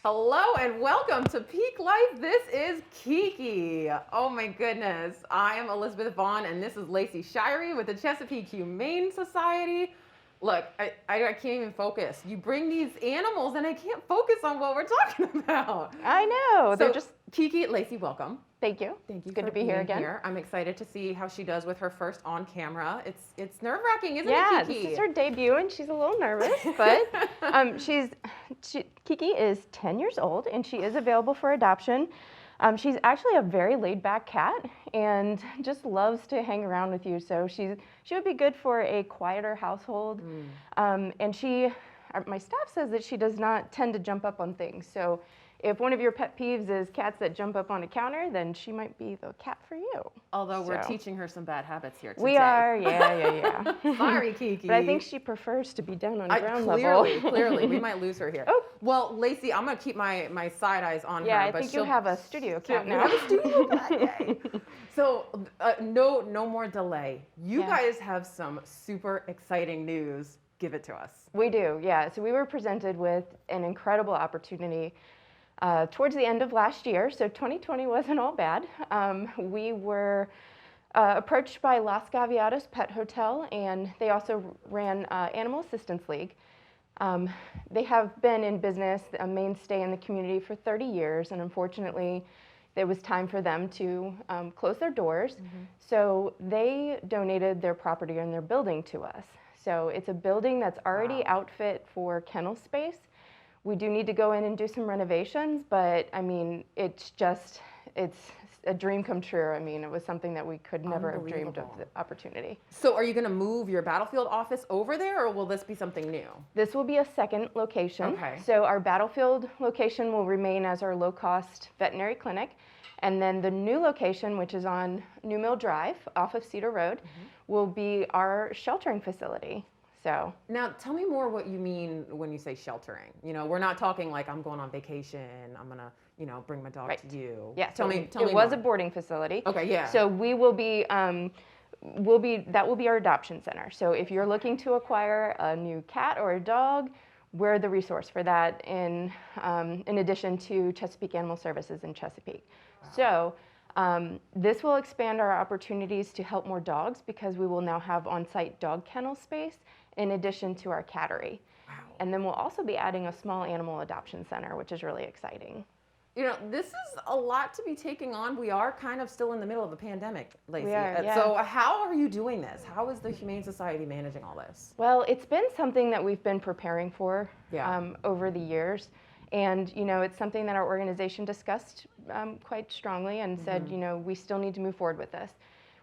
Hello and welcome to Peak Life. This is Kiki. Oh my goodness. I am Elizabeth Vaughn and this is Lacy Shirey with the Chesapeake Humane Society. Look, I can't even focus. You bring these animals and I can't focus on what we're talking about. I know. They're just Kiki, Lacy, welcome. Thank you. Thank you. Good for to be here being again. I'm excited to see how she does with her first on camera. It's nerve-wracking, isn't it, Yeah, Kiki? this is her debut and she's a little nervous, but Kiki is 10 years old and she is available for adoption. She's actually a very laid-back cat and just loves to hang around with you. So she would be good for a quieter household. And my staff says that she does not tend to jump up on things. So if one of your pet peeves is cats that jump up on a counter, then she might be the cat for you. Although we're teaching her some bad habits here today. We are, yeah. Sorry, Kiki. But I think she prefers to be down on ground level. Clearly, we might lose her here. Oh. Well, Lacy, I'm gonna keep my side eyes on her. Yeah, I think you have a studio cat now. We have a studio cat, yay. So, no more delay. You guys have some super exciting news. Give it to us. We do, yeah. So we were presented with an incredible opportunity towards the end of last year. So 2020 wasn't all bad. We were approached by Las Gaviadas Pet Hotel, and they also ran Animal Assistance League. They have been in business, a mainstay in the community for 30 years, and unfortunately, it was time for them to close their doors. So they donated their property and their building to us. So it's a building that's already outfit for kennel space. We do need to go in and do some renovations, but I mean, it's a dream come true. I mean, it was something that we could never have dreamed of the opportunity. So are you gonna move your Battlefield office over there, or will this be something new? This will be a second location. Okay. So our Battlefield location will remain as our low-cost veterinary clinic. And then the new location, which is on New Mill Drive off of Cedar Road, will be our sheltering facility. So now tell me more what you mean when you say sheltering. You know, we're not talking like I'm going on vacation, I'm gonna, bring my dog to you. Yeah, tell me it was a boarding facility. Okay, yeah. So we will be, that will be our adoption center. So if you're looking to acquire a new cat or a dog, we're the resource for that in addition to Chesapeake Animal Services in Chesapeake. So this will expand our opportunities to help more dogs because we will now have on-site dog kennel space in addition to our cattery. Wow. And then we'll also be adding a small animal adoption center, which is really exciting. This is a lot to be taking on. We are kind of still in the middle of the pandemic, Lacy. We are, yeah. So how are you doing this? How is the Humane Society managing all this? Well, it's been something that we've been preparing for over the years. And, it's something that our organization discussed quite strongly and said, we still need to move forward with this.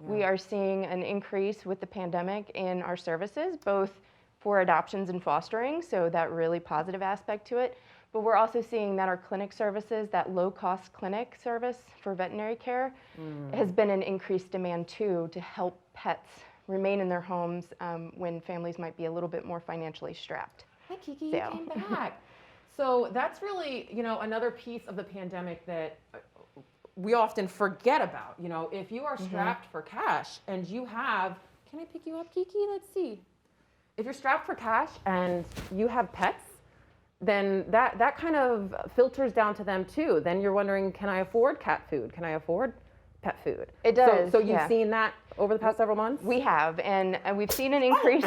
We are seeing an increase with the pandemic in our services, both for adoptions and fostering, so that really positive aspect to it. But we're also seeing that our clinic services, that low-cost clinic service for veterinary care, has been an increased demand too to help pets remain in their homes when families might be a little bit more financially strapped. Hi, Kiki, you came back. So that's really, another piece of the pandemic that we often forget about. If you are strapped for cash and you have, can I pick you up, Kiki? Let's see. If you're strapped for cash and you have pets, then that kind of filters down to them too. Then you're wondering, can I afford cat food? Can I afford pet food? It does. So you've seen that over the past several months? We have, and we've seen an increase.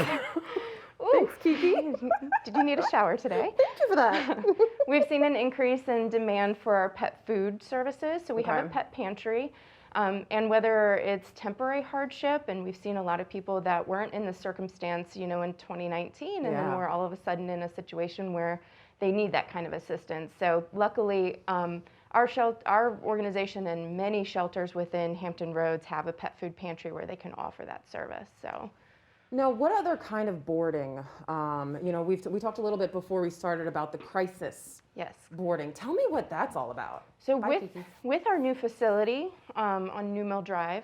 Thanks, Kiki. Did you need a shower today? Thank you for that. We've seen an increase in demand for our pet food services. So we have a pet pantry. And whether it's temporary hardship, and we've seen a lot of people that weren't in this circumstance, in 2019, and then we're all of a sudden in a situation where they need that kind of assistance. So luckily, our organization and many shelters within Hampton Roads have a pet food pantry where they can offer that service. So. Now, what other kind of boarding? We talked a little bit before we started about the crisis boarding. Tell me what that's all about. So with our new facility on New Mill Drive,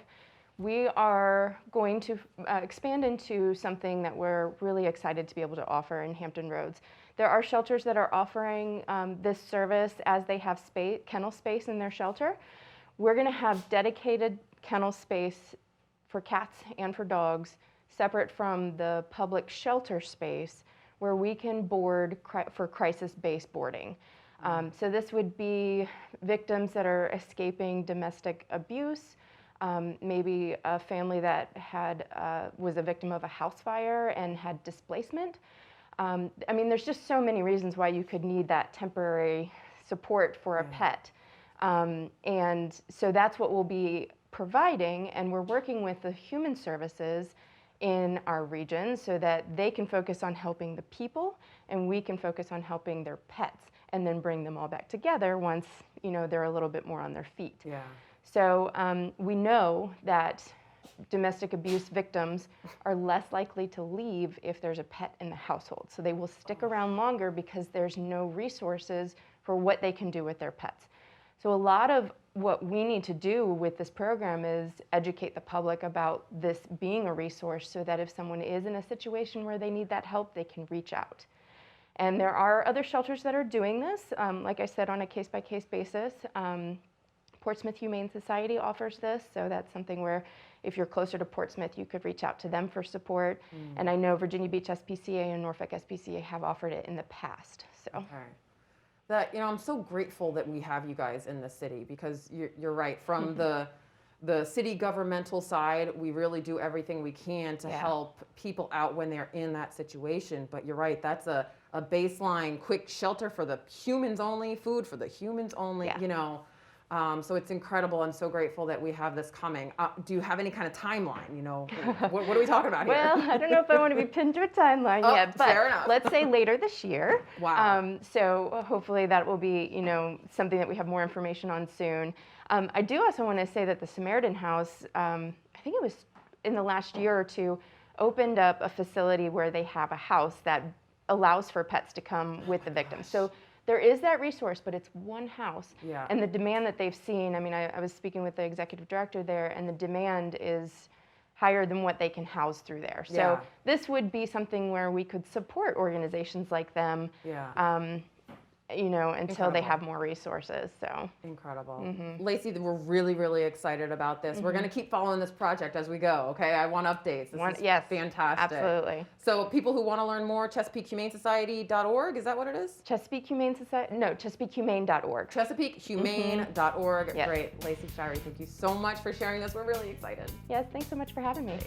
we are going to expand into something that we're really excited to be able to offer in Hampton Roads. There are shelters that are offering this service as they have kennel space in their shelter. We're going to have dedicated kennel space for cats and for dogs, separate from the public shelter space where we can board for crisis-based boarding. So this would be victims that are escaping domestic abuse, maybe a family that was a victim of a house fire and had displacement. I mean, there's just so many reasons why you could need that temporary support for a pet. And so that's what we'll be providing, and we're working with the human services in our region so that they can focus on helping the people and we can focus on helping their pets, and then bring them all back together once, you know, they're a little bit more on their feet. Yeah. So we know that domestic abuse victims are less likely to leave if there's a pet in the household. So they will stick around longer because there's no resources for what they can do with their pets. So a lot of what we need to do with this program is educate the public about this being a resource so that if someone is in a situation where they need that help, they can reach out. And there are other shelters that are doing this, like I said, on a case-by-case basis. Portsmouth Humane Society offers this, so that's something where if you're closer to Portsmouth, you could reach out to them for support. And I know Virginia Beach SPCA and Norfolk SPCA have offered it in the past. So. Okay. I'm so grateful that we have you guys in the city, because you're right. From the city governmental side, we really do everything we can to help people out when they're in that situation. But you're right, that's a baseline quick shelter for the humans only, food for the humans only, you know. So it's incredible. I'm so grateful that we have this coming. Do you have any kind of timeline? You know, what are we talking about here? Well, I don't know if I want to be pinned to a timeline yet, but let's say later this year. Wow. So hopefully that will be, you know, something that we have more information on soon. I do also want to say that the Samaritan House, I think it was in the last year or two, opened up a facility where they have a house that allows for pets to come with the victims. So there is that resource, but it's one house. Yeah. And the demand that they've seen, I mean, I was speaking with the executive director there, and the demand is higher than what they can house through there. So this would be something where we could support organizations like them, you know, until they have more resources. So incredible. Lacy, we're really, really excited about this. We're going to keep following this project as we go. Okay, I want updates. This is fantastic. Absolutely. So people who want to learn more, ChesapeakeHumaneSociety.org, is that what it is? Chesapeake Humane Society? No, ChesapeakeHumane.org. ChesapeakeHumane.org. Great. Lacy, Shirey, thank you so much for sharing this. We're really excited. Yes, thanks so much for having me.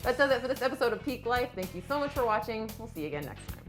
That does it for this episode of Peak Life. Thank you so much for watching. We'll see you again next time.